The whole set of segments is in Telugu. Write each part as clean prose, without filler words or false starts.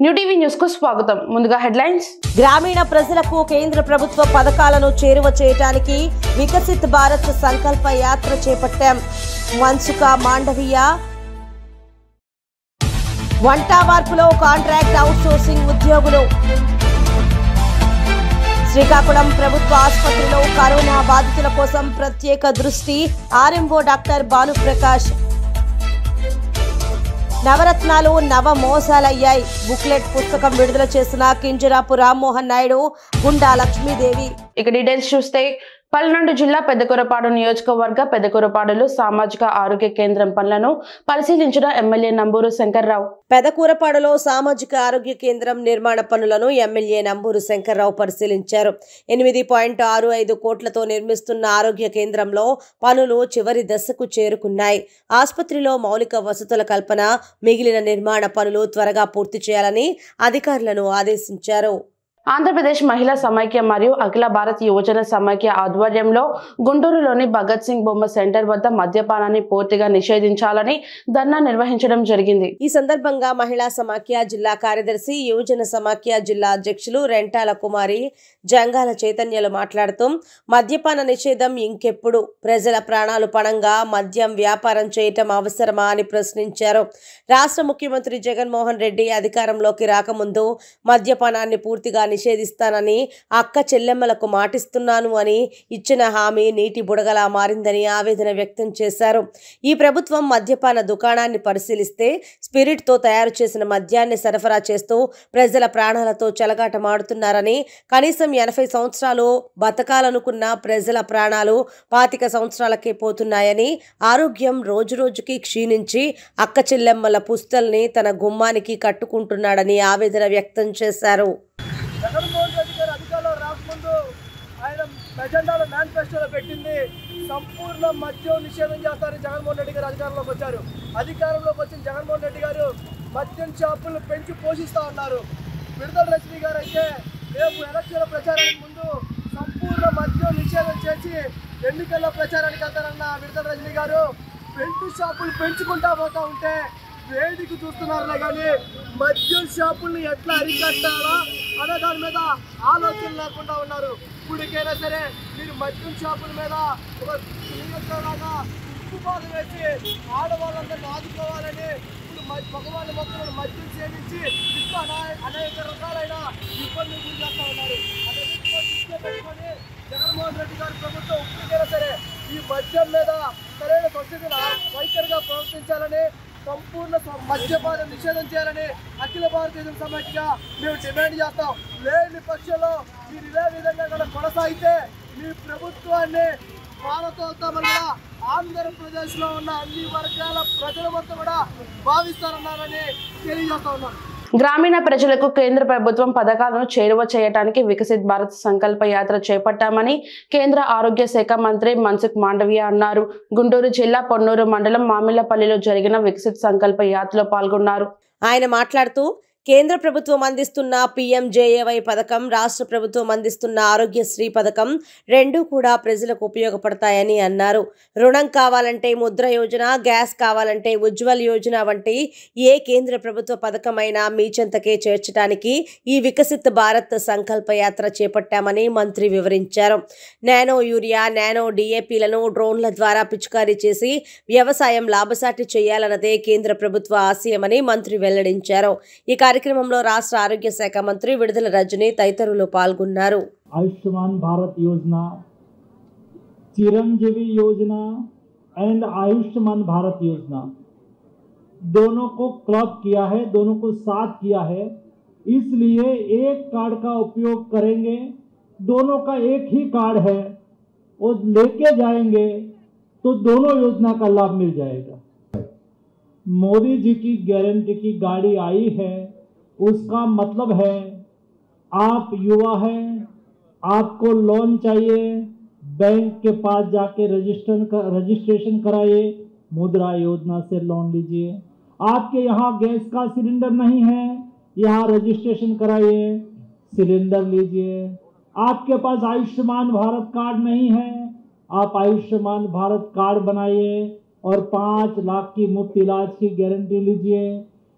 న్యూ టీవీ న్యూస్ కు స్వాగతం. ముందుగా హెడ్లైన్స్. గ్రామీణ ప్రజలకు కేంద్ర ప్రభుత్వ పథకాలను చేరువ చేయడానికి వికసిత్ భారత్ సంకల్ప యాత్ర చేపట్టాం. మన్సుఖ మాండవీయ వంట మార్పులో కాంట్రాక్ట్ అవుట్సోర్సింగ్ ఉద్యోగులు. శ్రీకాకుళం ప్రభుత్వ ఆసుపత్రిలో కరోనా బాధితుల కోసం ప్రత్యేక దృష్టి. RMO doctor Bhanuprakash. నవరత్నాలు నవ మోసాలయ్యాయి. బుక్లెట్ పుస్తకం విడుదల చేసిన కింజరాపు రామ్మోహన్ నాయుడు, గుండా లక్ష్మీదేవి. ఇక డీటెయిల్స్ చూస్తే పల్నాడు జిల్లా పెద్దకూరపాడు నియోజకవర్గ పెద్దకూరపాడులో సామాజిక ఆరోగ్య కేంద్రం పనులను పరిశీలించిన ఎమ్మెల్యే నంబూరు శంకర్రావు. పెదకూరపాడులో సామాజిక ఆరోగ్య కేంద్రం నిర్మాణ పనులను ఎమ్మెల్యే నంబూరు శంకర్రావు పరిశీలించారు. 8.65 కోట్లతో నిర్మిస్తున్న ఆరోగ్య కేంద్రంలో పనులు చివరి దశకు చేరుకున్నాయి. ఆసుపత్రిలో మౌలిక వసతుల కల్పన, మిగిలిన నిర్మాణ పనులు త్వరగా పూర్తి చేయాలని అధికారులను ఆదేశించారు. ఆంధ్రప్రదేశ్ మహిళా సమైక్య మరియు అఖిల భారత్ యువజన సమైక్య ఆధ్వర్యంలో గుంటూరులోని భగత్ సింగ్ బొమ్మ సెంటర్ వద్ద మద్యపానాన్ని పూర్తిగా నిషేధించాలని ధర్నా నిర్వహించడం జరిగింది. ఈ సందర్భంగా మహిళా సమాఖ్య జిల్లా కార్యదర్శి, యువజన సమాఖ్య జిల్లా అధ్యక్షులు రెంటాల కుమారి, జంగాల చైతన్యలు మాట్లాడుతూ మద్యపాన నిషేధం ఇంకెప్పుడు, ప్రజల ప్రాణాలు పణంగా మద్యం వ్యాపారం చేయటం అవసరమా అని ప్రశ్నించారు. రాష్ట్ర ముఖ్యమంత్రి జగన్మోహన్ రెడ్డి అధికారంలోకి రాకముందు మద్యపానాన్ని పూర్తిగా నిషేధిస్తానని, అక్క చెల్లెమ్మలకు మాటిస్తున్నాను అని ఇచ్చిన హామీ నీటి బుడగలా మారిందని ఆవేదన వ్యక్తం చేశారు. ఈ ప్రభుత్వం మద్యపాన దుకాణాన్ని పరిశీలిస్తే స్పిరిట్తో తయారు చేసిన మద్యాన్ని సరఫరా చేస్తూ ప్రజల ప్రాణాలతో చెలగాటమాడుతున్నారని, కనీసం 80 సంవత్సరాలు బతకాలనుకున్న ప్రజల ప్రాణాలు 25 సంవత్సరాలకే పోతున్నాయని, ఆరోగ్యం రోజురోజుకి క్షీణించి అక్క చెల్లెమ్మల పుస్తల్ని తన గుమ్మానికి కట్టుకుంటున్నాడని ఆవేదన వ్యక్తం చేశారు. జగన్మోహన్ రెడ్డి గారు అధికారంలో రాకముందు ఆయన ఎజెండాలో మేనిఫెస్టోలో పెట్టింది సంపూర్ణ మద్యం నిషేధం చేస్తారని జగన్మోహన్ రెడ్డి గారు అధికారంలోకి వచ్చారు. అధికారంలోకి వచ్చిన జగన్మోహన్ రెడ్డి గారు మద్యం షాపులను పెంచి పోషిస్తూ ఉన్నారు. విడుదల రజనీ గారు అయితే రేపు ఎలక్షన్ల ప్రచారానికి ముందు సంపూర్ణ మద్యం నిషేధం చేసి ఎన్నికల్లో ప్రచారానికి వెళ్తారన్న విడుదల రజనీ గారు పెంటు షాపులు పెంచుకుంటా పోతూ ఉంటే వేదిక చూస్తున్నారులే కానీ మద్యం షాపుల్ని ఎట్లా అరికట్టాలా అనే దాని మీద ఆలోచన లేకుండా ఉన్నారు. ఇప్పటికైనా సరే మీరు మద్యం షాపుల మీద ఒక లాగా ఉక్కుపాద వేసి ఆడవాళ్ళందరినీ ఆదుకోవాలని, ఇప్పుడు మగవాళ్ళ మొత్తం మద్యం సేవించి ఇంకా అనేక రకాలైన ఇబ్బందులు గురి చేస్తూ ఉన్నారు. అన్నింటిలో దృష్టిలో పెట్టుకొని జగన్మోహన్ రెడ్డి గారి ప్రభుత్వం ఇప్పటికైనా సరే ఈ మద్యం మీద సరైన పరిస్థితుల వైఖరిగా ప్రవర్తించాలని, సంపూర్ణ మద్యపాన నిషేధం చేయాలని అఖిల భారతీయ సమాఖ్యగా మేము డిమాండ్ చేస్తాం. లేని పక్షంలో మీరు ఇదే విధంగా కూడా కొనసాగితే మీ ప్రభుత్వాన్ని భారతోత్తమని కూడా ఆంధ్రప్రదేశ్లో ఉన్న అన్ని వర్గాల ప్రజల మొత్తం కూడా భావిస్తారన్నారని తెలియజేస్తా ఉన్నాను. గ్రామీణ ప్రజలకు కేంద్ర ప్రభుత్వం పథకాలను చేరువ చేయడానికి వికసిత్ భారత్ సంకల్ప యాత్ర చేపట్టామని కేంద్ర ఆరోగ్య శాఖ మంత్రి మన్సుఖ్ మాండవీయ అన్నారు. గుంటూరు జిల్లా పొన్నూరు మండలం మామిళ్లపల్లిలో జరిగిన వికసిత్ సంకల్ప యాత్రలో పాల్గొన్నారు. ఆయన మాట్లాడుతూ కేంద్ర ప్రభుత్వం అందిస్తున్న PMJAY పథకం, రాష్ట్ర ప్రభుత్వం అందిస్తున్న ఆరోగ్యశ్రీ పథకం రెండూ కూడా ప్రజలకు ఉపయోగపడతాయని అన్నారు. రుణం కావాలంటే ముద్ర యోజన, గ్యాస్ కావాలంటే ఉజ్వల్ యోజన వంటి ఏ కేంద్ర ప్రభుత్వ పథకమైనా మీ చెంతకే చేర్చడానికి ఈ వికసిత్ భారత్ సంకల్ప యాత్ర చేపట్టామని మంత్రి వివరించారు. నానో యూరియా, నానో DAPలను డ్రోన్ల ద్వారా పిచికారీ చేసి వ్యవసాయం లాభసాటి చేయాలన్నదే కేంద్ర ప్రభుత్వ ఆశయమని మంత్రి వెల్లడించారు. ఈ కార్యక్రమంలో రాష్ట్ర ఆరోగ్య శాఖ మంత్రి విడుదల రజనీ తదితరులు పాల్గొన్నారు. आयुष्मान भारत योजना, चिरंजीवी योजना एंड आयुष्मान भारत योजना दोनों को क्लब किया है, दोनों को साथ किया है. इसलिए एक कार्ड का उपयोग करेंगे, दोनों का एक ही कार्ड है और लेके जाएंगे तो दोनों योजना का लाभ मिल जाएगा. मोदी जी की गारंटी की गाड़ी आई है, उसका मतलब है आप युवा हैं, आपको लोन चाहिए, बैंक के पास जाके रजिस्ट्रेशन कराइए, मुद्रा योजना से लोन लीजिए. आपके यहाँ गैस का सिलेंडर नहीं है, यहाँ रजिस्ट्रेशन कराइए, सिलेंडर लीजिए. आपके पास आयुष्मान भारत कार्ड नहीं है, आप आयुष्मान भारत कार्ड बनाइए और 5 लाख की मुफ्त इलाज की गारंटी लीजिए.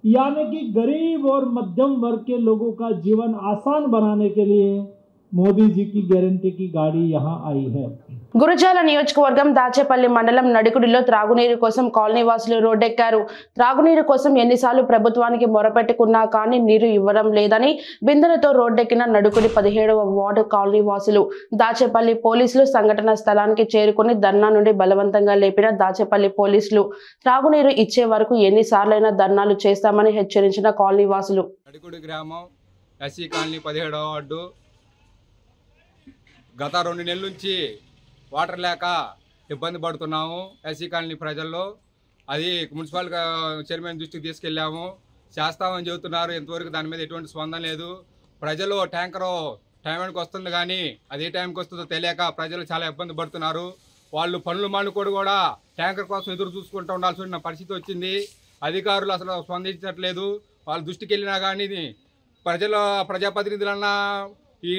यानी कि गरीब और मध्यम वर्ग के लोगों का जीवन आसान बनाने के लिए मोदी जी की गारंटी की गाड़ी यहाँ आई है। గురజాల నియోజకవర్గం దాచేపల్లి మండలం నడికుడిలో త్రాగునీరు కోసం కాలనీ వాసులు రోడ్డెక్కారు. త్రాగునీరు కోసం ఎన్నిసార్లు ప్రభుత్వానికి మొరపెట్టుకున్నా కానీ నీరు ఇవ్వడం లేదని బిందెలతో రోడ్డెక్కిన నడుకుడి 17వ వార్డు కాలనీ వాసులు. దాచేపల్లి పోలీసులు సంఘటన స్థలానికి చేరుకుని ధర్నా నుండి బలవంతంగా లేపిన దాచేపల్లి పోలీసులు త్రాగునీరు ఇచ్చే వరకు ఎన్నిసార్లైనా ధర్నాలు చేస్తామని హెచ్చరించిన కాలనీ వాసులు. నడికుడి గ్రామం ఎస్సీ కాలనీ 17వ వార్డు గత 2 నెలల నుంచి వాటర్ లేక ఇబ్బంది పడుతున్నాము. ఎస్సీ కాలనీ ప్రజల్లో అది మున్సిపల్ చైర్మన్ దృష్టికి తీసుకెళ్ళాము. చేస్తామని చెబుతున్నారు. ఇంతవరకు దాని మీద ఎటువంటి స్పందన లేదు. ప్రజలు ట్యాంకరు టైంకి వస్తుంది కానీ అదే టైంకి వస్తుందో తెలియక ప్రజలు చాలా ఇబ్బంది పడుతున్నారు. వాళ్ళు పనులు మానుకోడు కూడా ట్యాంకర్ కోసం ఎదురు చూసుకుంటూ ఉండాల్సిన పరిస్థితి వచ్చింది. అధికారులు అసలు స్పందించట్లేదు. వాళ్ళ దృష్టికి వెళ్ళినా కానీ ప్రజాప్రతినిధులన్నా ఈ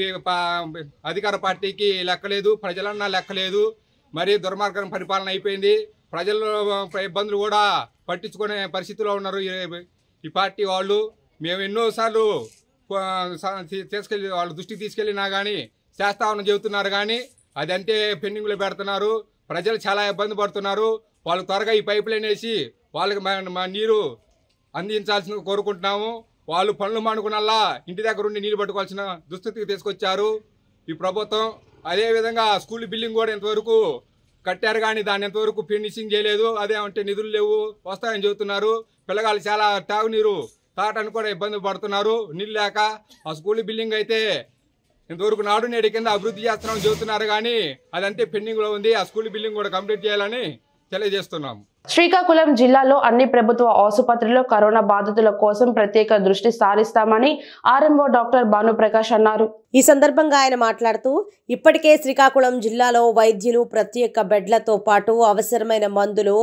అధికార పార్టీకి లెక్కలేదు, ప్రజలన్నా లెక్కలేదు. మరీ దుర్మార్గం పరిపాలన అయిపోయింది. ప్రజల ఇబ్బందులు కూడా పట్టించుకునే పరిస్థితిలో ఉన్నారు ఈ పార్టీ వాళ్ళు. మేము ఎన్నోసార్లు తీసుకెళ్ళి వాళ్ళ దృష్టికి తీసుకెళ్ళినా కానీ చేస్తామని చెబుతున్నారు కానీ అదంటే పెండింగ్లో పెడుతున్నారు. ప్రజలు చాలా ఇబ్బంది పడుతున్నారు. వాళ్ళు త్వరగా ఈ పైప్ లైన్ వేసి వాళ్ళకి మా నీరు అందించాల్సిన కోరుకుంటున్నాము. వాళ్ళు పనులు మానుకున్నల్లా ఇంటి దగ్గర ఉండి నీళ్ళు పట్టుకోవాల్సిన దుస్థితికి తీసుకొచ్చారు ఈ ప్రభుత్వం. అదేవిధంగా స్కూల్ బిల్డింగ్ కూడా ఇంతవరకు కట్టారు కానీ దాన్ని ఎంతవరకు ఫినిషింగ్ చేయలేదు. అదేమంటే నిధులు లేవు, వస్తాయని చెబుతున్నారు. పిల్లగాళ్ళు చాలా తాగునీరు తాగటానికి కూడా ఇబ్బంది పడుతున్నారు నీళ్ళు లేక. ఆ స్కూల్ బిల్డింగ్ అయితే ఇంతవరకు నాడు నేడు కింద అభివృద్ధి చేస్తున్నామని చెబుతున్నారు కానీ అదంటే పెండింగ్లో ఉంది. ఆ స్కూల్ బిల్డింగ్ కూడా కంప్లీట్ చేయాలని తెలియజేస్తున్నాము. శ్రీకాకుళం జిల్లాలో అన్ని ప్రభుత్వ ఆసుపత్రుల్లో కరోనా బాధితుల కోసం ప్రత్యేక దృష్టి సారిస్తామని ఆర్ఎంఓ డాక్టర్ భానుప్రకాష్ అన్నారు. ఈ సందర్భంగా ఆయన మాట్లాడుతూ ఇప్పటికే శ్రీకాకుళం జిల్లాలో వైద్యులు, ప్రత్యేక బెడ్లతో పాటు అవసరమైన మందులు,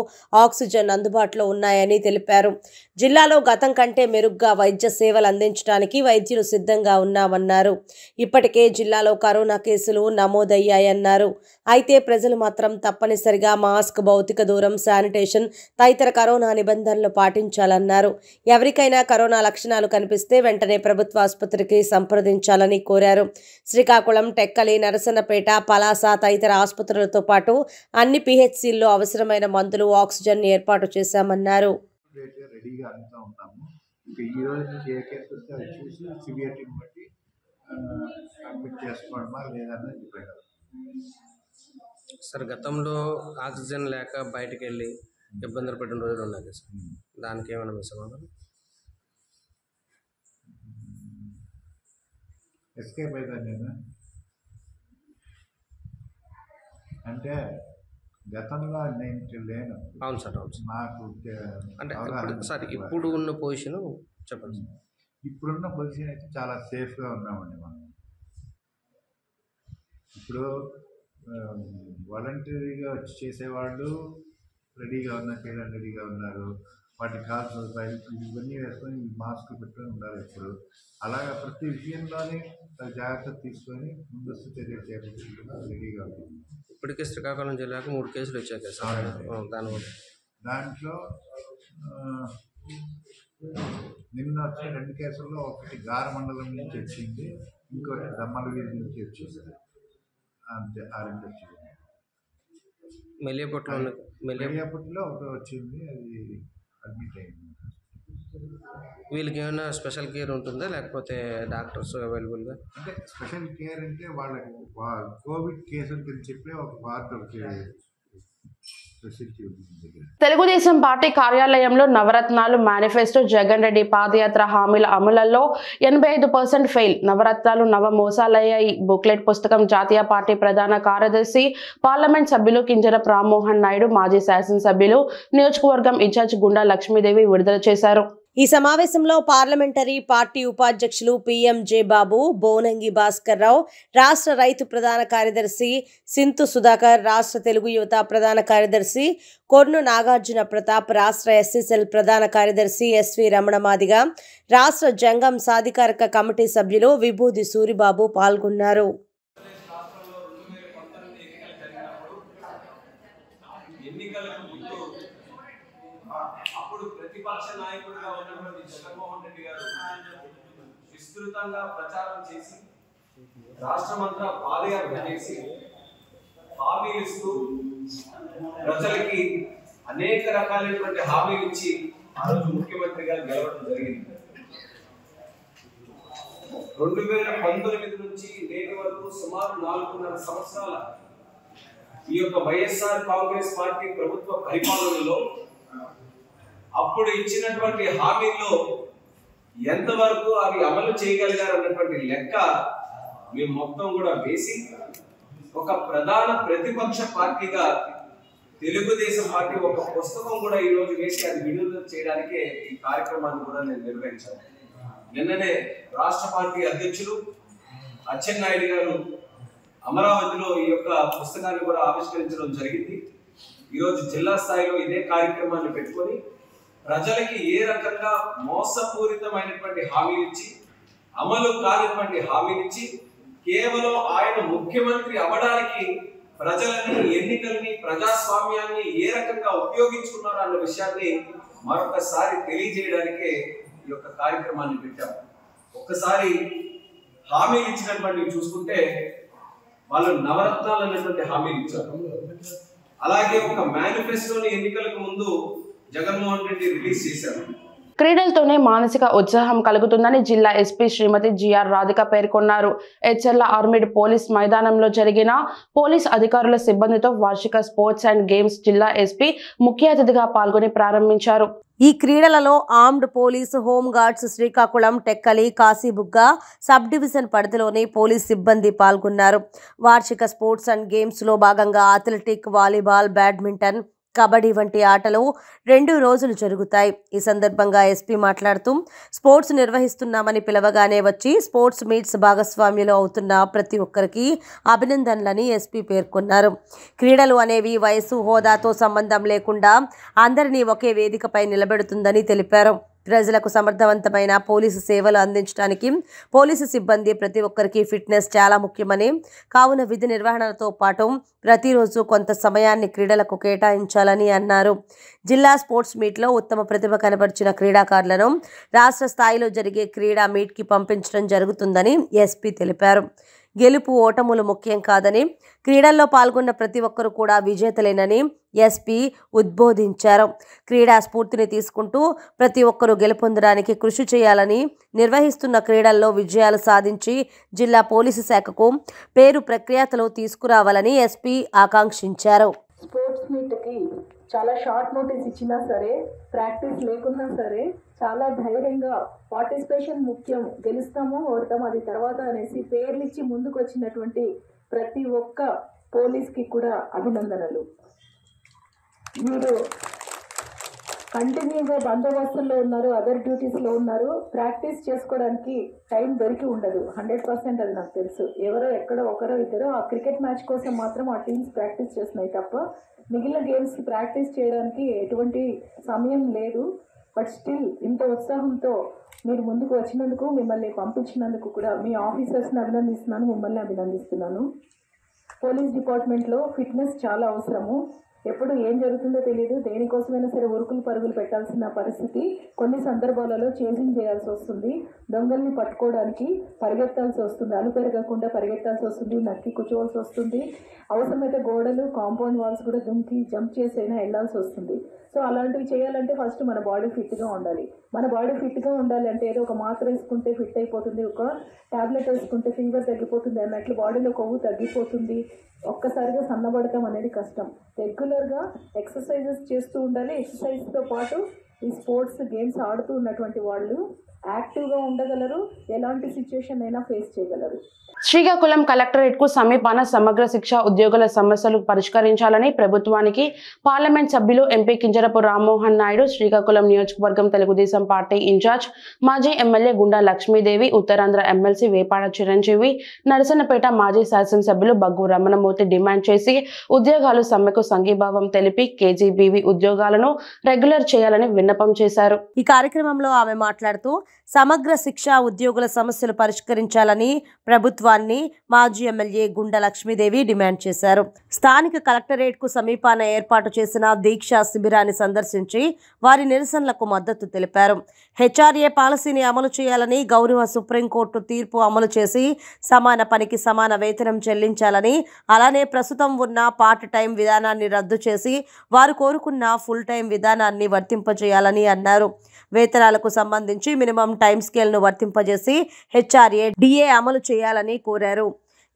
ఆక్సిజన్ అందుబాటులో ఉన్నాయని తెలిపారు. జిల్లాలో గతం కంటే మెరుగ్గా వైద్య సేవలు అందించడానికి వైద్యులు సిద్ధంగా ఉన్నామన్నారు. ఇప్పటికే జిల్లాలో కరోనా కేసులు నమోదయ్యాయన్నారు. అయితే ప్రజలు మాత్రం తప్పనిసరిగా మాస్క్, భౌతిక దూరం, శానిటేషన్ తదితర కరోనా నిబంధనలు పాటించాలన్నారు. ఎవరికైనా కరోనా లక్షణాలు కనిపిస్తే వెంటనే ప్రభుత్వ ఆసుపత్రికి సంప్రదించాలని కోరారు. శ్రీకాకుళం, టెక్కలి, నరసన్నపేట, పలాస తదితర ఆసుపత్రులతో పాటు అన్ని పిహెచ్సిల్లో అవసరమైన మందులు, ఆక్సిజన్ ఏర్పాటు చేశామన్నారు. సార్ గతంలో ఆక్సిజన్ లేక బయటకు వెళ్ళి ఇబ్బందులు పడిన రోజులు ఉన్నాయి సార్. దానికి ఏమైనా మీ సమాధానం? ఎస్కేప్ అయిపోయాను నేను. అంటే గతంలో నేను లేను. అవును సార్, అవును సార్. నాకు అంటే సార్ ఇప్పుడు ఉన్న పొజిషన్ చెప్పండి. ఇప్పుడున్న పొజిషన్ అయితే చాలా సేఫ్గా ఉన్నామండి మనం. ఇప్పుడు వాలంటరీగా వచ్చి చేసేవాళ్ళు రెడీగా ఉన్నారు, చేయడానికి రెడీగా ఉన్నారు. వాటికి కావాల్సిన ఇవన్నీ వేసుకొని మాస్క్ పెట్టుకొని ఉండాలి ఎప్పుడు. అలాగా ప్రతి విషయంలోనే జాగ్రత్త తీసుకొని ముందస్తు చర్యలు చేపట్టుకుంటున్నా రెడీగా ఉంటుంది. ఇప్పటికే శ్రీకాకుళం జిల్లాకు 3 కేసులు వచ్చాయి సార్. దాంట్లో నిన్న వచ్చిన 2 కేసుల్లో ఒకటి గారమండలం నుంచి వచ్చింది, ఇంకోటి దమ్మలగిరి నుంచి వచ్చింది. అంతే, ఆ 2 వచ్చింది. మెలియాపట్లో ఒకటి వచ్చింది, అది అడ్మిట్ అయింది. వీళ్ళకి ఏమైనా స్పెషల్ కేర్ ఉంటుందా లేకపోతే డాక్టర్స్ అవైలబుల్గా? అంటే స్పెషల్ కేర్ అంటే వాళ్ళకి కోవిడ్ కేసులు అని చెప్పి ఒక వార్డు ఒకటి ఫెసిలిటీ ఉంది. తెలుగుదేశం పార్టీ కార్యాలయంలో నవరత్నాలు మేనిఫెస్టో, జగన్ రెడ్డి పాదయాత్ర హామీల అమలులో 85% ఫెయిల్, నవరత్నాలు నవ మోసాలయ్యాయి బుక్లెట్ పుస్తకం జాతీయ పార్టీ ప్రధాన కార్యదర్శి, పార్లమెంట్ సభ్యులు కింజరపు రామ్మోహన్ నాయుడు, మాజీ శాసనసభ్యులు, నియోజకవర్గం ఇన్ఛార్జ్ గుండా లక్ష్మీదేవి విడుదల చేశారు. ఈ సమావేశంలో పార్లమెంటరీ పార్టీ ఉపాధ్యక్షులు పిఎంజే బాబు, బోనంగి భాస్కర్ రావు, రాష్ట్ర రైతు ప్రధాన కార్యదర్శి సింతు సుధాకర్, రాష్ట్ర తెలుగు యువత ప్రధాన కార్యదర్శి కొర్ను నాగార్జున ప్రతాప్, రాష్ట్ర ఎస్సీసెల్ ప్రధాన కార్యదర్శి ఎస్వి రమణ మాదిగ, రాష్ట్ర జంగం సాధికారక కమిటీ సభ్యులు విభూది సూరిబాబు పాల్గొన్నారు. అప్పుడు ప్రతిపక్ష నాయకుడిగా ఉన్నటువంటి జగన్మోహన్ రెడ్డి గారు విస్తృతంగా ప్రచారం చేసి రాష్ట్రమంతా పాదయాత్ర చేసి హామీలు ఇస్తూ ప్రజలకి అనేక రకాలైనటువంటి హామీలు ఇచ్చి ఆ రోజు ముఖ్యమంత్రిగా గెలవడం జరిగింది. 2019 నుంచి నేటి వరకు సుమారు 4.5 సంవత్సరాల ఈ యొక్క వైఎస్ఆర్ కాంగ్రెస్ పార్టీ ప్రభుత్వ పరిపాలనలో అప్పుడు ఇచ్చినటువంటి హామీల్లో ఎంతవరకు అవి అమలు చేయగలిగారు అన్నటువంటి లెక్క మేము మొత్తం కూడా వేసి ఒక ప్రధాన ప్రతిపక్ష పార్టీగా తెలుగుదేశం పార్టీ ఒక పుస్తకం కూడా ఈ రోజు వేసి అది విడుదల చేయడానికే ఈ కార్యక్రమాన్ని కూడా నేను నిర్వహించాను. నిన్ననే రాష్ట్ర పార్టీ అధ్యక్షులు అచ్చెన్నాయుడు గారు అమరావతిలో ఈ యొక్క పుస్తకాన్ని కూడా ఆవిష్కరించడం జరిగింది. ఈరోజు జిల్లా స్థాయిలో ఇదే కార్యక్రమాన్ని పెట్టుకొని ప్రజలకి ఏ రకంగా మోసపూరితమైనటువంటి హామీలు ఇచ్చి అమలు కానిటువంటి హామీలు ఇచ్చి కేవలం ఆయన ముఖ్యమంత్రి అవ్వడానికి ప్రజలని ఎన్నికల్ని ప్రజాస్వామ్యాన్ని ఏ రకంగా ఉపయోగించుకున్నారో అన్న విషయాన్ని మరొకసారి తెలియజేయడానికే ఈ యొక్క కార్యక్రమాన్ని పెట్టాము. ఒక్కసారి హామీలు ఇచ్చినటువంటి చూసుకుంటే వాళ్ళు నవరత్నాలు అన్నటువంటి హామీలు ఇచ్చారు. అలాగే ఒక మేనిఫెస్టోని ఎన్నికలకు ముందు జగన్మోహన్ రెడ్డి రిలీజ్ చేశారు. క్రీడలతోనే మానసిక ఉత్సాహం కలుగుతుందని జిల్లా ఎస్పీ శ్రీమతి జిఆర్ రాధిక పేర్కొన్నారు. హెచ్ఎల్ ఆర్మీడ్ పోలీస్ మైదానంలో జరిగిన పోలీస్ అధికారుల సిబ్బందితో వార్షిక స్పోర్ట్స్ అండ్ గేమ్స్ జిల్లా ఎస్పీ ముఖ్య అతిథిగా పాల్గొని ప్రారంభించారు. ఈ క్రీడలలో armed police, home guards, Srikakulam, Tekkali, Kashibugga sub division పరిధిలోని పోలీస్ సిబ్బంది పాల్గొన్నారు. వార్షిక స్పోర్ట్స్ అండ్ గేమ్స్లో భాగంగా అథ్లెటిక్, వాలీబాల్, బ్యాడ్మింటన్, కబడ్డీ వంటి ఆటలు 2 రోజులు జరుగుతాయి. ఈ సందర్భంగా ఎస్పీ మాట్లాడుతూ స్పోర్ట్స్ నిర్వహిస్తున్నామని పిలవగానే వచ్చి స్పోర్ట్స్ మీట్స్ భాగస్వామ్యులు అవుతున్న ప్రతి ఒక్కరికి అభినందనలని ఎస్పీ పేర్కొన్నారు. క్రీడలు అనేవి వయసు, హోదాతో సంబంధం లేకుండా అందరినీ ఒకే వేదికపై నిలబెడుతుందని తెలిపారు. ప్రజలకు సమర్థవంతమైన పోలీసు సేవలు అందించడానికి పోలీసు సిబ్బంది ప్రతి ఒక్కరికి ఫిట్నెస్ చాలా ముఖ్యమని, కావున విధి నిర్వహణతో పాటు ప్రతిరోజు కొంత సమయాన్ని క్రీడలకు కేటాయించాలని అన్నారు. జిల్లా స్పోర్ట్స్ మీట్లో ఉత్తమ ప్రతిభ కనబరిచిన క్రీడాకారులను రాష్ట్ర స్థాయిలో జరిగే క్రీడా మీట్కి పంపించడం జరుగుతుందని ఎస్పీ తెలిపారు. గెలుపు ఓటములు ముఖ్యం కాదని, క్రీడల్లో పాల్గొన్న ప్రతి ఒక్కరు కూడా విజేతలేనని ఎస్పీ ఉద్బోధించారు. క్రీడా స్ఫూర్తిని తీసుకుంటూ ప్రతి ఒక్కరూ గెలుపొందడానికి కృషి చేయాలని, నిర్వహిస్తున్న క్రీడల్లో విజయాలు సాధించి జిల్లా పోలీసు శాఖకు పేరు ప్రఖ్యాతలు తీసుకురావాలని ఎస్పీ ఆకాంక్షించారు. స్పోర్ట్స్ మీట్కి చాలా షార్ట్ నోటీస్ ఇచ్చినా సరే, ప్రాక్టీస్ లేకున్నా సరే చాలా ధైర్యంగా పార్టిసిపేషన్ ముఖ్యం, గెలుస్తామో ఓడతామో అది తర్వాత అనేసి పేర్లు ఇచ్చి ముందుకు వచ్చినటువంటి ప్రతి ఒక్క పోలీస్కి కూడా అభినందనలు. మీరు కంటిన్యూగా బందోబస్తుల్లో ఉన్నారు, అదర్ డ్యూటీస్లో ఉన్నారు, ప్రాక్టీస్ చేసుకోవడానికి టైం దొరికి ఉండదు. 100% అది నాకు తెలుసు. ఎవరో ఎక్కడో ఒకరో ఇద్దరు ఆ క్రికెట్ మ్యాచ్ కోసం మాత్రం ఆ టీమ్స్ ప్రాక్టీస్ చేస్తున్నాయి తప్ప మిగిలిన గేమ్స్కి ప్రాక్టీస్ చేయడానికి ఎటువంటి సమయం లేదు. బట్ స్టిల్ ఇంత ఉత్సాహంతో మీరు ముందుకు వచ్చినందుకు, మిమ్మల్ని పంపించినందుకు కూడా మీ ఆఫీసర్స్ని అభినందిస్తున్నాను, మిమ్మల్ని అభినందిస్తున్నాను. పోలీస్ డిపార్ట్మెంట్లో ఫిట్నెస్ చాలా అవసరము. ఎప్పుడు ఏం జరుగుతుందో తెలియదు. దేనికోసమైనా సరే ఉరుకులు పరుగులు పెట్టాల్సిన పరిస్థితి. కొన్ని సందర్భాలలో చేసింగ్ చేయాల్సి వస్తుంది. దొంగల్ని పట్టుకోవడానికి పరిగెత్తాల్సి వస్తుంది, అలుపెరగకుండా పరిగెత్తాల్సి వస్తుంది, నక్కి కూర్చోవలసి వస్తుంది. అవసరమైతే గోడలు, కాంపౌండ్ వాల్స్ కూడా దుంకి జంప్ చేసైనా వెళ్ళాల్సి వస్తుంది. సో అలాంటివి చేయాలంటే ఫస్ట్ మన బాడీ ఫిట్గా ఉండాలి. మన బాడీ ఫిట్గా ఉండాలి అంటే ఏదో ఒక మాత్ర వేసుకుంటే ఫిట్ అయిపోతుంది, ఒక ట్యాబ్లెట్ వేసుకుంటే ఫీవర్ తగ్గిపోతుంది అన్నట్లు బాడీలో కొవ్వు తగ్గిపోతుంది, ఒక్కసారిగా సన్నబడటం అనేది కష్టం. రెగ్యులర్గా ఎక్సర్సైజెస్ చేస్తూ ఉండాలి. ఎక్సర్సైజ్తో పాటు ఈ స్పోర్ట్స్ గేమ్స్ ఆడుతూ ఉన్నటువంటి వాళ్ళు యాక్టివ్గా ఉండగలరు, ఎలాంటి సిచ్యువేషన్ అయినా ఫేస్ చేయగలరు. శ్రీకాకుళం కలెక్టరేట్ కు సమీపాన సమగ్ర శిక్ష ఉద్యోగుల సమస్యలు పరిష్కరించాలని ప్రభుత్వానికి పార్లమెంట్ సభ్యులు ఎంపీ కింజరపు రామ్మోహన్ నాయుడు, శ్రీకాకుళం నియోజకవర్గం తెలుగుదేశం పార్టీ ఇన్ఛార్జ్ మాజీ ఎమ్మెల్యే గుండా లక్ష్మీదేవి, ఉత్తరాంధ్ర ఎమ్మెల్సీ వేపాడ చిరంజీవి, నరసన్నపేట మాజీ శాసనసభ్యులు బగ్గు రమణమూర్తి డిమాండ్ చేసి ఉద్యోగాలు సమ్మెకు సంఘీభావం తెలిపి కేజీబీవీ ఉద్యోగాలను రెగ్యులర్ చేయాలని విన్నపం చేశారు. ఈ కార్యక్రమంలో ఆమె మాట్లాడుతూ సమగ్ర శిక్ష ఉద్యోగుల సమస్యలు పరిష్కరించాలని ప్రభుత్వాన్ని మాజీ ఎమ్మెల్యే గుండా లక్ష్మీదేవి డిమాండ్ చేశారు. స్థానిక కలెక్టరేట్కు సమీపాన ఏర్పాటు చేసిన దీక్షా శిబిరాన్ని సందర్శించి వారి నిరసనలకు మద్దతు తెలిపారు. హెచ్ఆర్ఏ పాలసీని అమలు చేయాలని, గౌరవ సుప్రీంకోర్టు తీర్పు అమలు చేసి సమాన పనికి సమాన వేతనం చెల్లించాలని, అలానే ప్రస్తుతం ఉన్న పార్ట్ టైం విధానాన్ని రద్దు చేసి వారు కోరుకున్న ఫుల్ టైం విధానాన్ని వర్తింపజేయాలని అన్నారు. వేతనాలకు సంబంధించి మినిమం టైం స్కేల్ను వర్తింపజేసి హెచ్ఆర్ఏ డిఏ అమలు చేయాలని కోరారు.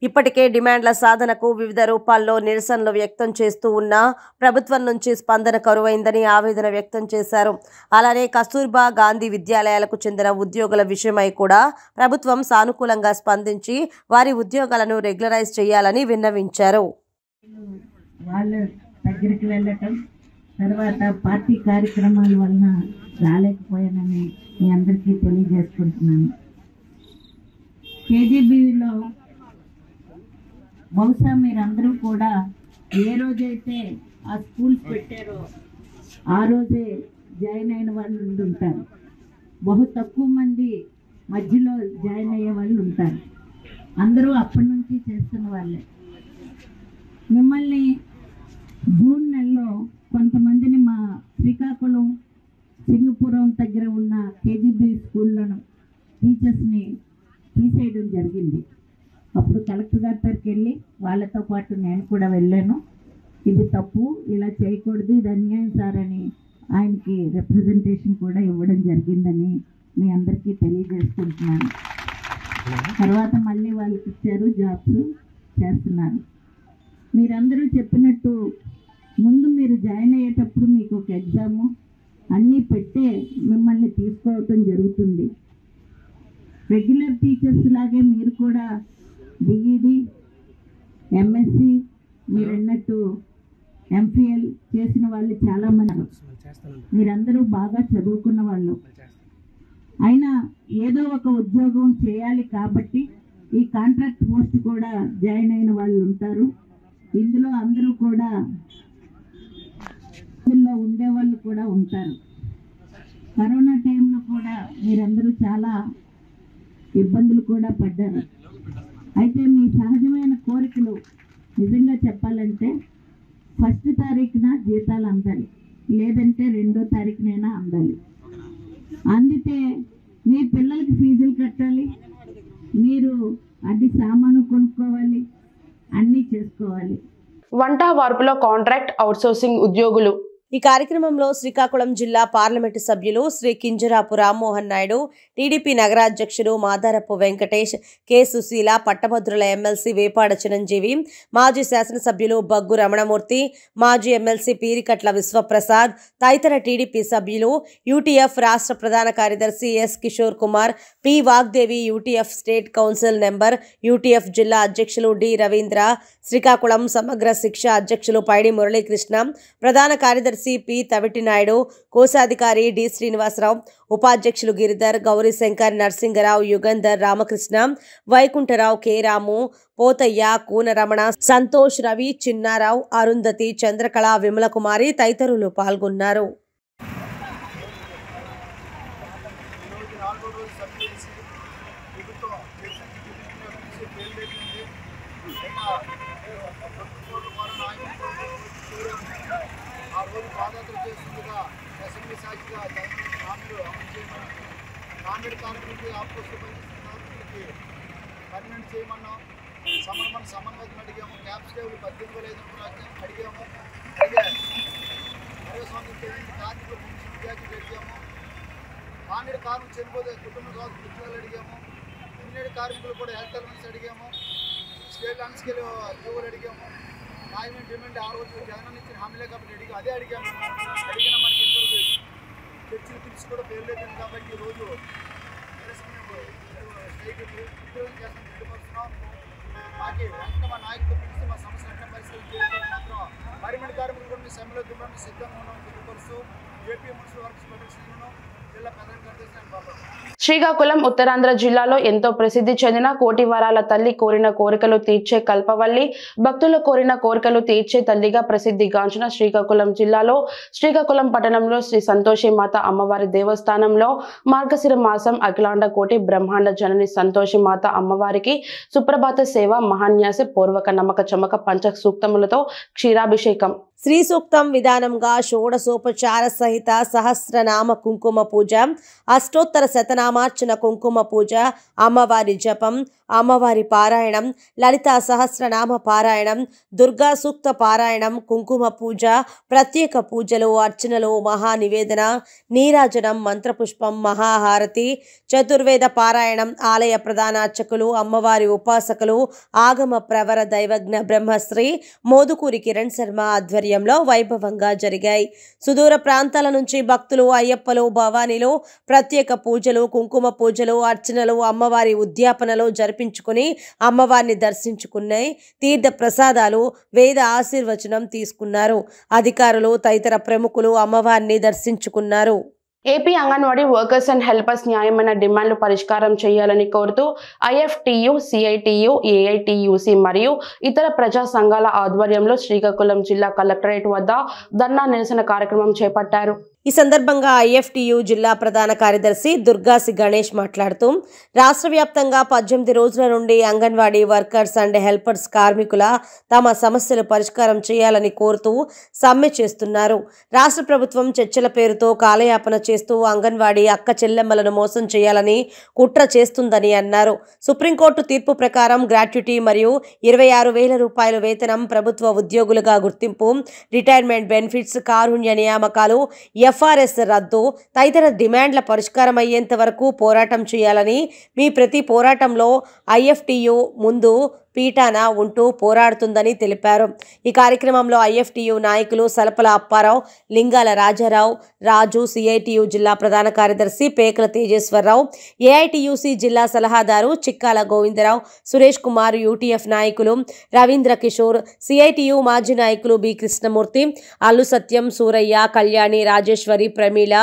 ఇప్పటికే డిమాండ్ల సాధనకు వివిధ రూపాల్లో నిరసనలు వ్యక్తం చేస్తూ ఉన్న ప్రభుత్వం నుంచి స్పందన కరువైందని ఆవేదన వ్యక్తం చేశారు. అలానే కస్తూర్బా గాంధీ విద్యాలయాలకు చెందిన ఉద్యోగుల విషయమై కూడా ప్రభుత్వం సానుకూలంగా స్పందించి వారి ఉద్యోగాలను రెగ్యులరైజ్ చేయాలని విన్నవించారు. వాళ్ళ దగ్గరికి వెళ్ళటం, తర్వాత పార్టీ కార్యక్రమాల వలన రాలేకపోయానని మీ అందరికీ తెలియజేసుకుంటున్నాను. కేజీబీలో బహుశా మీరందరూ కూడా ఏ రోజైతే ఆ స్కూల్స్ పెట్టారో ఆ రోజే జాయిన్ అయిన వాళ్ళు ఉంటారు. బహు తక్కువ మంది మధ్యలో జాయిన్ అయ్యే వాళ్ళు ఉంటారు. అందరూ అప్పటి నుంచి చేస్తున్న వాళ్ళే. మిమ్మల్ని జూన్ నెలలో కొంతమందిని మా శ్రీకాకుళం సింగపురం దగ్గర ఉన్న కేజీబీ స్కూళ్ళను టీచర్స్ని తీసేయడం జరిగింది. అప్పుడు కలెక్టర్ గారి దగ్గరికి వెళ్ళి వాళ్ళతో పాటు నేను కూడా వెళ్ళాను. ఇది తప్పు, ఇలా చేయకూడదు, ఇది అన్యాయం సార్ అని ఆయనకి రిప్రజెంటేషన్ కూడా ఇవ్వడం జరిగిందని మీ అందరికీ తెలియజేసుకుంటున్నాను. తర్వాత మళ్ళీ వాళ్ళకి ఇచ్చారు, జాబ్స్ చేస్తున్నారు. మీరందరూ చెప్పినట్టు ముందు మీరు జాయిన్ అయ్యేటప్పుడు మీకు ఒక ఎగ్జాము అన్నీ పెట్టే మిమ్మల్ని తీసుకోవటం జరుగుతుంది. రెగ్యులర్ టీచర్స్ లాగే మీరు కూడా డిఈడి, ఎంఎస్సి, మీరన్నట్టు ఎంఫిఎల్ చేసిన వాళ్ళు చాలామంది. మీరందరూ బాగా చదువుకున్న వాళ్ళు. అయినా ఏదో ఒక ఉద్యోగం చేయాలి కాబట్టి ఈ కాంట్రాక్ట్ పోస్ట్ కూడా జాయిన్ అయిన వాళ్ళు ఉంటారు. ఇందులో అందరూ కూడా ఇందులో ఉండేవాళ్ళు కూడా ఉంటారు. కరోనా టైంలో కూడా మీరందరూ చాలా ఇబ్బందులు కూడా పడ్డారు. అయితే మీ సహజమైన కోరికలు నిజంగా చెప్పాలంటే 1వ తారీఖున జీతాలు అందాలి, లేదంటే 2వ తారీఖునైనా అందాలి. అందితే మీ పిల్లలకి ఫీజులు కట్టాలి, మీరు అది సామాను కొనుక్కోవాలి, అన్నీ చేసుకోవాలి. వంట వార్పులో కాంట్రాక్ట్ అవుట్సోర్సింగ్ ఉద్యోగులు. ఈ కార్యక్రమంలో శ్రీకాకుళం జిల్లా పార్లమెంటు సభ్యులు శ్రీ కింజరాపు రామ్మోహన్ నాయుడు, టీడీపీ నగరాధ్యక్షుడు మాదారపు వెంకటేష్, కె సుశీల, పట్టభద్రుల ఎమ్మెల్సీ వేపాడ చిరంజీవి, మాజీ శాసనసభ్యులు బగ్గు రమణమూర్తి, మాజీ ఎమ్మెల్సీ పీరికట్ల విశ్వప్రసాద్ తదితర టీడీపీ సభ్యులు, యూటీఎఫ్ రాష్ట్ర ప్రధాన కార్యదర్శి S Kishore Kumar, P Vagdevi, UTF state council member, UTF జిల్లా అధ్యక్షులు డి రవీంద్ర, శ్రీకాకుళం సమగ్ర శిక్ష అధ్యక్షులు పైడి మురళీకృష్ణ, ప్రధాన కార్యదర్శి పి తవిటి నాయుడు, కోశాధికారి డి శ్రీనివాసరావు, ఉపాధ్యక్షులు గిరిధర్, గౌరీశంకర్, నరసింగరావు, యుగంధర్, రామకృష్ణ, వైకుంఠరావు, కె రాము, పోతయ్య, కూన రమణ, సంతోష్, రవి, చిన్నారావు, అరుంధతి, చంద్రకళ, విమలకుమారి తదితరులు పాల్గొన్నారు. కాంగ్రెస్ కార్మికులకి ఆఫీసులు పనిచేస్తున్న కార్మికులకి పర్మనెంట్ చేయమన్నాం. సమన్వయం అడిగాము. క్యాప్స్ టేబుల్ 18,500 అడిగాము. అరవై సంవత్సరం కార్మికులు విద్యార్థులు అడిగాము. కాంగ్రెస్ కార్మికులు చనిపోతే కుటుంబ సభ్యులు ఉద్యోగాలు అడిగాము. యూనియన్ కార్మికులు కూడా హెల్త్ అలవెన్స్ అడిగాము. స్కేల్ అన్ స్కేల్ ఉద్యోగులు అడిగాము. న్యాయమైన డిమాండ్ ఆ రోజు జగన్ ఇచ్చిన హామీలే కాబట్టి అడిగాము. అదే అడిగాము. అడిగిన మనకి ఇంతవరకు చర్చలు పిలిచి కూడా పేర్లేదు కాబట్టి ఈరోజు ఉద్యోగం చేస్తాం తెలియపరుస్తున్నాం. మాకు వెంటనే మా నాయకులు పిలిచి మా సమస్య వెంటనే పరిస్థితులు మాత్రం పార్లమెంట్ కార్మికులు కూడా సమ్మెలో దిగడానికి సిద్ధంగా ఉన్నాం తెలియపరుస్తూ AP municipal works protection Srikakulam Uttarandhra జిల్లాలో ఎంతో ప్రసిద్ధి చెందిన కోటివరాల తల్లి కోరిన కోరికలు తీర్చే కల్పవల్లి, భక్తుల కోరిన కోరికలు తీర్చే తల్లిగా ప్రసిద్ధిగాంచిన శ్రీకాకుళం జిల్లాలో శ్రీకాకుళం పట్టణంలో శ్రీ సంతోషి మాత అమ్మవారి దేవస్థానంలో మార్గశిర మాసం అఖిలాండ కోటి బ్రహ్మాండ జనని సంతోషి మాత అమ్మవారికి సుప్రభాత సేవ మహాన్యాసి పూర్వక నమ్మక చమక పంచ సూక్తములతో క్షీరాభిషేకం. శ్రీ సూక్తం విధానంగా షోడశోపచార సహిత సహస్రనామ కుంకుమ పూజ, అష్టోత్తర శతనామార్చన కుంకుమ పూజ, అమ్మవారి జపం, అమ్మవారి పారాయణం, లలితా సహస్రనామ పారాయణం, దుర్గా సూక్త పారాయణం, కుంకుమ పూజ, ప్రత్యేక పూజలు, అర్చనలు, మహానివేదన, నీరాజనం, మంత్రపుష్పం, మహాహారతి, చతుర్వేద పారాయణం, ఆలయ ప్రధానార్చకులు, అమ్మవారి ఉపాసకులు, ఆగమ ప్రవర దైవజ్ఞ బ్రహ్మశ్రీ మోదుకూరి కిరణ్ శర్మ ఆధ్వర్యంలో వైభవంగా జరిగాయి. సుదూర ప్రాంతాల నుంచి భక్తులు, అయ్యప్పలు, భవానీలు ప్రత్యేక పూజలు, కుంకుమ పూజలు, అర్చనలు, అమ్మవారి ఉద్యాపనలు జరిపించుకుని అమ్మవారిని దర్శించుకున్నాయి. తీర్థ ప్రసాదాలు, వేద ఆశీర్వచనం తీసుకున్నారు. అధికారులు తదితర ప్రముఖులు అమ్మవారిని దర్శించుకున్నారు. AP anganwadi workers and helpers న్యాయమైన డిమాండ్లు పరిష్కారం చేయాలని కోరుతూ ఐఎఫ్టియు, సిఐటియు, ఏఐటియుసి మరియు ఇతర ప్రజా సంఘాల ఆధ్వర్యంలో శ్రీకాకుళం జిల్లా కలెక్టరేట్ వద్ద ధర్నా నిరసన కార్యక్రమం చేపట్టారు. ఈ సందర్భంగా ఐఎఫ్టియు జిల్లా ప్రధాన కార్యదర్శి దుర్గాసి గణేష్ మాట్లాడుతూ రాష్ట్ర వ్యాప్తంగా 18 రోజుల నుండి అంగన్వాడీ వర్కర్స్ అండ్ హెల్పర్స్ కార్మికుల తమ సమస్యలు పరిష్కారం చేయాలని కోరుతూ సమ్మె చేస్తున్నారు. రాష్ట్ర ప్రభుత్వం చర్చల పేరుతో కాలయాపన చేస్తూ అంగన్వాడీ అక్క చెల్లెమ్మలను మోసం చేయాలని కుట్ర చేస్తుందని అన్నారు. సుప్రీంకోర్టు తీర్పు ప్రకారం గ్రాట్యుటీ మరియు 26,000 రూపాయల వేతనం, ప్రభుత్వ ఉద్యోగులుగా గుర్తింపు, రిటైర్మెంట్ బెనిఫిట్స్, కారుణ్య నియామకాలు, ఎఫ్ఆర్ఎస్ రద్దు తదితర డిమాండ్ల పరిష్కారం అయ్యేంత వరకు పోరాటం చేయాలని, మీ ప్రతి పోరాటంలో ఐఎఫ్టియు ముందు పీఠాన ఉంటూ పోరాడుతుందని తెలిపారు. ఈ కార్యక్రమంలో ఐఎఫ్టియు నాయకులు సలపల అప్పారావు, లింగాల రాజారావు, రాజు, సిఐటియు జిల్లా ప్రధాన కార్యదర్శి పేకల తేజేశ్వరరావు, ఏఐటియుసి జిల్లా సలహాదారు చిక్కాల గోవిందరావు, సురేష్ కుమార్, యూటీఎఫ్ నాయకులు రవీంద్ర కిషోర్, సిఐటియు మాజీ నాయకులు బి కృష్ణమూర్తి, అల్లు సత్యం, సూరయ్య, కళ్యాణి, రాజేశ్వరి, ప్రమీల,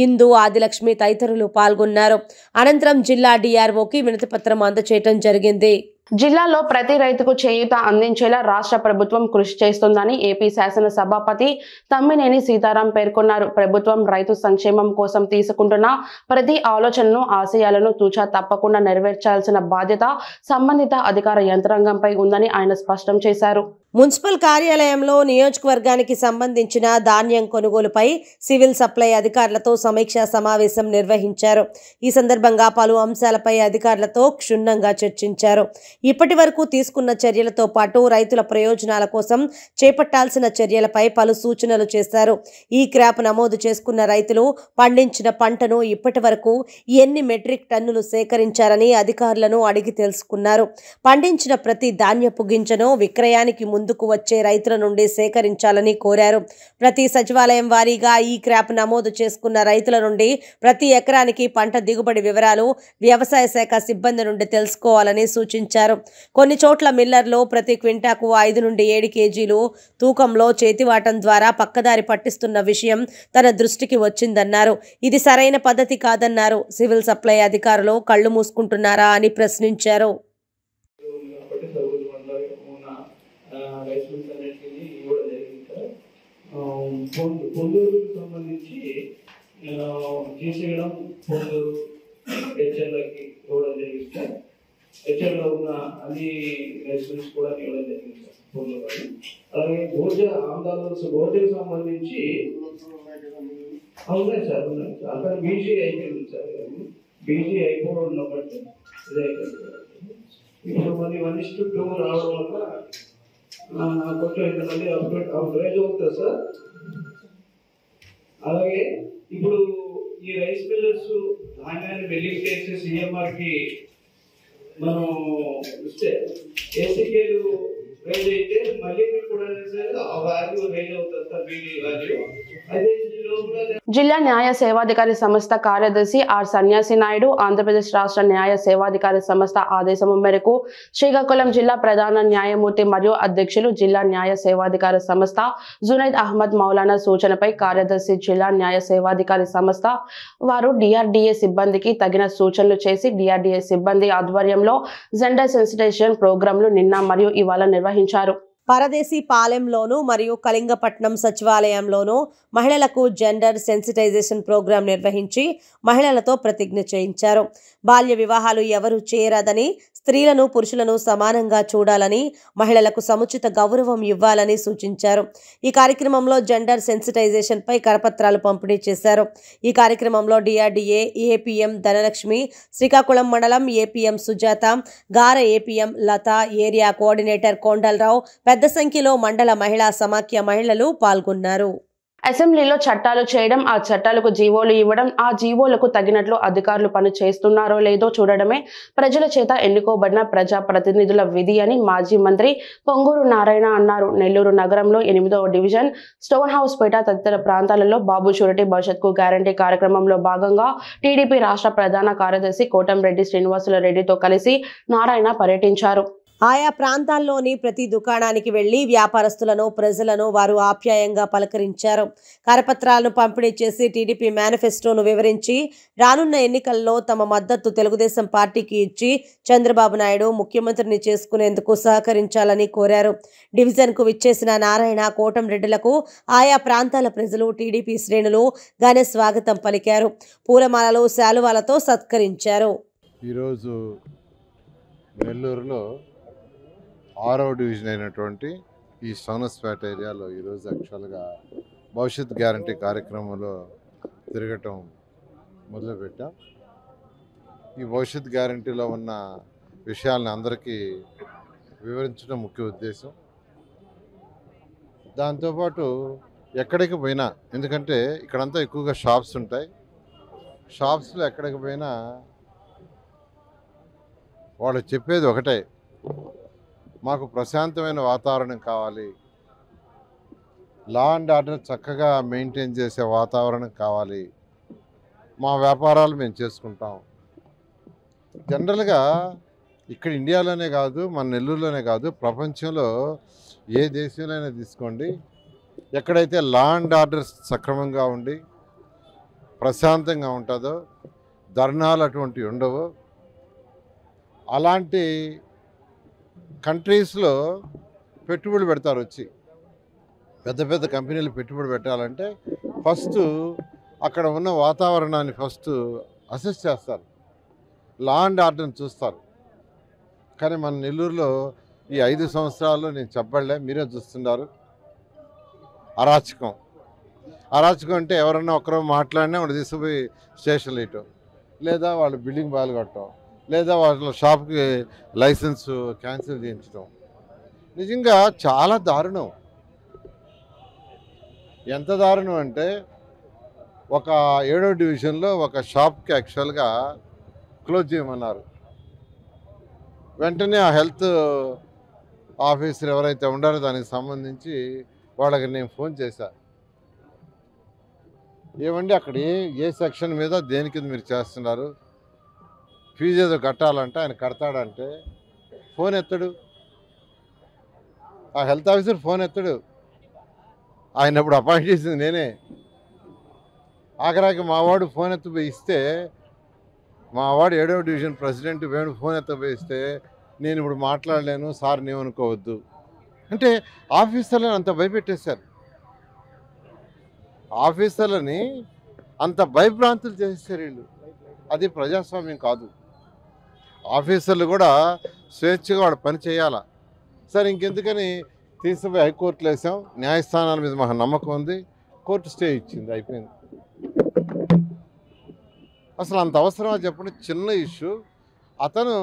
ఇందు, ఆదిలక్ష్మి తదితరులు పాల్గొన్నారు. అనంతరం జిల్లా డిఆర్ఓకి వినతిపత్రం అందజేయడం జరిగింది. జిల్లాలో ప్రతి రైతుకు చేయూత అందించేలా రాష్ట్ర ప్రభుత్వం కృషి చేస్తుందని ఏపీ శాసన సభాపతి తమ్మినేని సీతారాం పేర్కొన్నారు. ప్రభుత్వం రైతు సంక్షేమం కోసం తీసుకుంటున్న ప్రతి ఆలోచనను, ఆశయాలను తూచా తప్పకుండా నెరవేర్చాల్సిన బాధ్యత సంబంధిత అధికార యంత్రాంగంపై ఉందని ఆయన స్పష్టం చేశారు. మున్సిపల్ కార్యాలయంలో నియోజకవర్గానికి సంబంధించిన ధాన్యం కొనుగోలుపై సివిల్ సప్లై అధికారులతో సమీక్షా సమావేశం నిర్వహించారు. ఈ సందర్భంగా పలు అంశాలపై అధికారులతో క్షుణ్ణంగా చర్చించారు. ఇప్పటి వరకు తీసుకున్న చర్యలతో పాటు రైతుల ప్రయోజనాల కోసం చేపట్టాల్సిన చర్యలపై పలు సూచనలు చేశారు. ఈ క్రాప్ నమోదు చేసుకున్న రైతులు పండించిన పంటను ఇప్పటి వరకు ఎన్ని మెట్రిక్ టన్నులు సేకరించారని అధికారులను అడిగి తెలుసుకున్నారు. పండించిన ప్రతి ధాన్యపు గింజను విక్రయానికి ముందుకు వచ్చే రైతుల నుండి సేకరించాలని కోరారు. ప్రతి సచివాలయం వారీగా ఈ క్రాప్ నమోదు చేసుకున్న రైతుల నుండి ప్రతి ఎకరానికి పంట దిగుబడి వివరాలు వ్యవసాయ శాఖ సిబ్బంది నుండి తెలుసుకోవాలని సూచించారు. కొన్ని చోట్ల మిల్లర్లు ప్రతి క్వింటాకు 5 నుండి 7 కేజీలు తూకంలో చేతివాటం ద్వారా పక్కదారి పట్టిస్తున్న విషయం తన దృష్టికి వచ్చిందన్నారు. ఇది సరైన పద్ధతి కాదన్నారు. సివిల్ సప్లై అధికారులు కళ్ళు మూసుకుంటున్నారా అని ప్రశ్నించారు. పొందూరుకు సంబంధించి తీసేయడం, పొందూరు హెచ్ఎల్కి ఇవ్వడం జరిగింది సార్. హెచ్ఎల్లో ఉన్న అన్ని రైస్ కూడా ఇవ్వడం జరిగింది సార్ పొందూరు. అలాగే భోజనకు సంబంధించి ఉన్నాయి సార్, ఉన్నాయి సార్. అక్కడ బీజీ అయిపోయింది సార్, బీజీ అయిపోవడం బట్టి ఇది అయిపోయింది. ఇప్పుడు మళ్ళీ 1:2 రావడం వల్ల కొంచెం మళ్ళీ అప్గ్రేడ్ అవుతుంది సార్. అలాగే ఇప్పుడు ఈ రైస్ మిల్లర్స్ ధాన్యాన్ని మిల్లింగ్ చేసి సిఎంఆర్కి మనం ఇస్తే ఏసీకేలు రైజ్ అయితే మళ్ళీ కూడా ఆ వాల్యూ రైజ్ అవుతుంది సార్, బీడీ వాల్యూ. అదే లోపల జిల్లా న్యాయ సేవాధికారి సంస్థ కార్యదర్శి ఆర్ సన్యాసి నాయుడు ఆంధ్రప్రదేశ్ రాష్ట్ర న్యాయ సేవాధికారి సంస్థ ఆదేశం మేరకు శ్రీకాకుళం జిల్లా ప్రధాన న్యాయమూర్తి మరియు అధ్యక్షులు జిల్లా న్యాయ సేవాధికారి సంస్థ జునైద్ అహ్మద్ మౌలానా సూచనపై కార్యదర్శి జిల్లా న్యాయ సేవాధికారి సంస్థ వారు డిఆర్డీఏ సిబ్బందికి తగిన సూచనలు చేసి డిఆర్డీఏ సిబ్బంది ఆధ్వర్యంలో జెండర్ సెన్సిటైజేషన్ ప్రోగ్రాంలు నిన్న మరియు ఇవాళ నిర్వహించారు. పరదేశీ పాలెంలోను మరియు కళింగపట్నం సచివాలయంలోను మహిళలకు జెండర్ సెన్సిటైజేషన్ ప్రోగ్రాం నిర్వహించి మహిళలతో ప్రతిజ్ఞ చేయించారు. బాల్య వివాహాలు ఎవరు చేయరాదని, స్త్రీలను పురుషులను సమానంగా చూడాలని, మహిళలకు సముచిత గౌరవం ఇవ్వాలని సూచించారు. ఈ కార్యక్రమంలో జెండర్ సెన్సిటైజేషన్ పై కరపత్రాలు పంపిణీ చేశారు. ఈ కార్యక్రమంలో డిఆర్డీఏ ఏపీఎం ధనలక్ష్మి, శ్రీకాకుళం మండలం ఏపీఎం సుజాత, గార ఏపీఎం లత, ఏరియా కోఆర్డినేటర్ కొండలరావు, పెద్ద సంఖ్యలో మండల మహిళా సమాఖ్య మహిళలు పాల్గొన్నారు. అసెంబ్లీలో చట్టాలు చేయడం, ఆ చట్టాలకు జీవోలు ఇవ్వడం, ఆ జీవోలకు తగినట్లు అధికారులు పని చేస్తున్నారో లేదో చూడడమే ప్రజల చేత ఎన్నుకోబడిన ప్రజా ప్రతినిధుల విధి అని మాజీ మంత్రి పొంగూరు నారాయణ అన్నారు. నెల్లూరు నగరంలో 8వ డివిజన్, స్టోన్ హౌస్ పేట తదితర ప్రాంతాలలో బాబు షూరిటీ భవిష్యత్కు గ్యారంటీ కార్యక్రమంలో భాగంగా టీడీపీ రాష్ట్ర ప్రధాన కార్యదర్శి కోటంరెడ్డి శ్రీనివాసులు రెడ్డితో కలిసి నారాయణ పర్యటించారు. ఆయా ప్రాంతాల్లోని ప్రతి దుకాణానికి వెళ్లి వ్యాపారస్తులను, ప్రజలను వారు ఆప్యాయంగా పలకరించారు. కరపత్రాలను పంపిణీ చేసి టీడీపీ మేనిఫెస్టోను వివరించి రానున్న ఎన్నికల్లో తమ మద్దతు తెలుగుదేశం పార్టీకి ఇచ్చి చంద్రబాబు నాయుడు ముఖ్యమంత్రిని చేసుకునేందుకు సహకరించాలని కోరారు. డివిజన్కు విచ్చేసిన నారాయణ, కోటంరెడ్డిలకు ఆయా ప్రాంతాల ప్రజలు, టీడీపీ శ్రేణులు ఘన స్వాగతం పలికారు. పూలమాలలు, శాలువాలతో సత్కరించారు. ఈరోజు నెల్లూరులో 6వ డివిజన్ అయినటువంటి ఈ సోనస్పేట ఏరియాలో ఈరోజు యాక్చువల్గా భవిష్యత్ గ్యారంటీ కార్యక్రమంలో తిరగటం మొదలుపెట్టాం. ఈ భవిష్యత్ గ్యారంటీలో ఉన్న విషయాలను అందరికీ వివరించడం ముఖ్య ఉద్దేశం. దాంతోపాటు ఎక్కడికి పోయినా, ఎందుకంటే ఇక్కడంతా ఎక్కువగా షాప్స్ ఉంటాయి, షాప్స్లో ఎక్కడికి పోయినా వాళ్ళు చెప్పేది ఒకటే, మాకు ప్రశాంతమైన వాతావరణం కావాలి, లా అండ్ ఆర్డర్ చక్కగా మెయింటైన్ చేసే వాతావరణం కావాలి, మా వ్యాపారాలు మేము చేసుకుంటాం. జనరల్గా ఇక్కడ ఇండియాలోనే కాదు, మన నెల్లూరులోనే కాదు, ప్రపంచంలో ఏ దేశంలోనే తీసుకోండి, ఎక్కడైతే లా అండ్ ఆర్డర్ సక్రమంగా ఉండి ప్రశాంతంగా ఉంటుందో, ధర్నాలు అటువంటివి ఉండవు, అలాంటి కంట్రీస్లో పెట్టుబడి పెడతారు. వచ్చి పెద్ద పెద్ద కంపెనీలు పెట్టుబడి పెట్టాలంటే ఫస్ట్ అక్కడ ఉన్న వాతావరణాన్ని ఫస్ట్ అసెస్ చేస్తారు, లా అండ్ ఆర్డర్ని చూస్తారు. కానీ మన నెల్లూరులో ఈ 5 సంవత్సరాల్లో నేను చెప్పలే, మీరే చూస్తున్నారు, అరాచకం. అరాచకం అంటే ఎవరన్నా ఒకరో మాట్లాడినా వాళ్ళు తీసుకుపోయి స్టేషన్లు వేయటం, లేదా వాళ్ళు బిల్డింగ్ బాగా కట్టడం, లేదా వాళ్ళ షాప్కి లైసెన్స్ క్యాన్సిల్ చేయించడం. నిజంగా చాలా దారుణం. ఎంత దారుణం అంటే ఒక 7వ డివిజన్లో ఒక షాప్కి యాక్చువల్గా క్లోజ్ చేయమన్నారు. వెంటనే ఆ హెల్త్ ఆఫీసర్ ఎవరైతే ఉండారో దానికి సంబంధించి వాళ్ళకి నేను ఫోన్ చేశా, ఏమండి అక్కడ ఏ సెక్షన్ మీద దేని కింద మీరు చేస్తున్నారు, ఫీజు ఏదో కట్టాలంటే ఆయన కడతాడంటే ఫోన్ ఎత్తడు, ఆ హెల్త్ ఆఫీసర్ ఫోన్ ఎత్తడు. ఆయన అప్పుడు అపాయింట్ చేసింది నేనే. ఆఖరాకి మావాడు ఫోన్ ఎత్తపోయి ఇస్తే, మావాడు 7వ డివిజన్ ప్రెసిడెంట్ వేణు ఫోన్ ఎత్తపోయి ఇస్తే, నేను ఇప్పుడు మాట్లాడలేను సార్, నేమనుకోవద్దు అంటే ఆఫీసర్లను అంత భయపెట్టేశారు. ఆఫీసర్లని అంత భయభ్రాంతులు చేసేసారు వీళ్ళు. అది ప్రజాస్వామ్యం కాదు. ఆఫీసర్లు కూడా స్వేచ్ఛగా వాడు పని చేయాలా. సరే ఇంకెందుకని తీసుకుపోయి హైకోర్టులో వేసాం, న్యాయస్థానాల మీద మాకు నమ్మకం ఉంది, కోర్టు స్టే ఇచ్చింది, అయిపోయింది. అసలు అంత అవసరమా చెప్పండి? చిన్న ఇష్యూ. అతను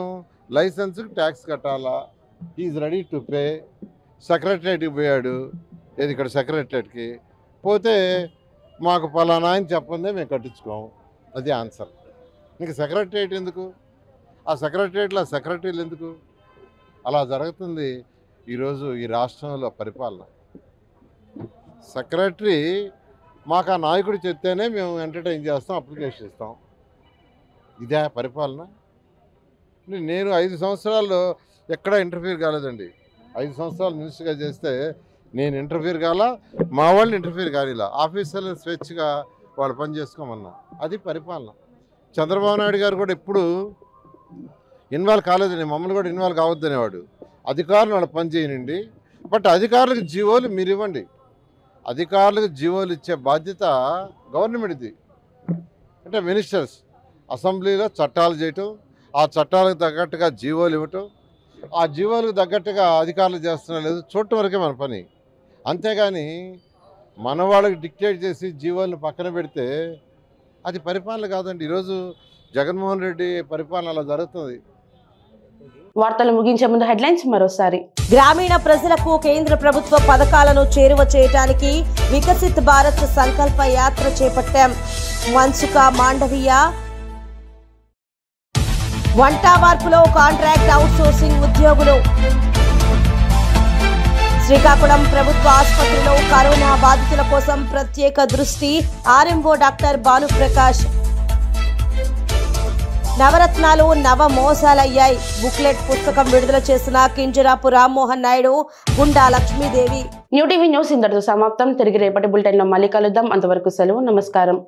లైసెన్స్కి ట్యాక్స్ కట్టాలా, ఈజ్ రెడీ టు పే. సెక్రటరేట్కి పోయాడు, ఏది ఇక్కడ సెక్రటరేట్కి పోతే మాకు పలానా అని చెప్పందే మేము కట్టించుకోము, అది ఆన్సర్. ఇంక సెక్రటరేట్ ఎందుకు, ఆ సెక్రటరేట్లో సెక్రటరీలు ఎందుకు? అలా జరుగుతుంది ఈరోజు ఈ రాష్ట్రంలో పరిపాలన. సెక్రటరీ మాకు ఆ నాయకుడు చెప్తేనే మేము ఎంటర్టైన్ చేస్తాం, అప్లికేషన్ ఇస్తాం. ఇదే పరిపాలన? నేను 5 సంవత్సరాల్లో ఎక్కడా ఇంటర్ఫీర్ కాలేదండి. 5 సంవత్సరాలు మినిస్టర్గా చేస్తే నేను ఇంటర్ఫీర్ కాల, మా వాళ్ళు ఇంటర్ఫీర్ కానిలా. ఆఫీసర్లు స్వేచ్ఛగా వాళ్ళు పని చేసుకోమన్నా. అది పరిపాలన. చంద్రబాబు నాయుడు గారు కూడా ఎప్పుడు ఇన్వాల్వ్ కాలేదండి. మమ్మల్ని కూడా ఇన్వాల్వ్ కావద్దనేవాడు. అధికారులు వాళ్ళు పని చేయనండి. బట్ అధికారులకు జీవోలు మీరు ఇవ్వండి. అధికారులకు జీవోలు ఇచ్చే బాధ్యత గవర్నమెంట్ది. అంటే మినిస్టర్స్ అసెంబ్లీలో చట్టాలు చేయటం, ఆ చట్టాలకు తగ్గట్టుగా జీవోలు ఇవ్వటం, ఆ జీవోలకు తగ్గట్టుగా అధికారులు చేస్తున్నా లేదు చూడటం వరకే మన పని. అంతేగాని మన వాళ్ళకి డిక్టేట్ చేసి జీవోలను పక్కన పెడితే అది పరిపాలన కాదండి. ఈరోజు జగన్మోహన్ రెడ్డి పరిపాలన అలా జరుగుతుంది. వార్తలు ముగించే ముందు హెడ్లైన్స్ మరోసారి. గ్రామీణ ప్రజలకు కేంద్ర ప్రభుత్వ పథకాలను చేరువ చేయడానికి వికసిత్ భారత్ సంకల్ప యాత్ర చేపట్టాం. మన్సుఖ మాండవీయ. వంట వార్పులో కాంట్రాక్ట్ అవుట్సోర్సింగ్ ఉద్యోగులు. శ్రీకాకుళం ప్రభుత్వ ఆసుపత్రిలో కరోనా బాధితుల కోసం ప్రత్యేక దృష్టి. RMO doctor Bhanuprakash. నవరత్నాలు నవ మోసాలయ్యాయి. బుక్లెట్ పుస్తకం విడుదల చేసిన కింజరాపు రామ్మోహన్ నాయుడు, గుండా లక్ష్మీదేవి. న్యూ టీవీ న్యూస్ ఇంతటితో సమాప్తం. తిరిగి రేపటి బులెటిన్లో మళ్ళీ కలుద్దాం. అంతవరకు సెలవు. నమస్కారం.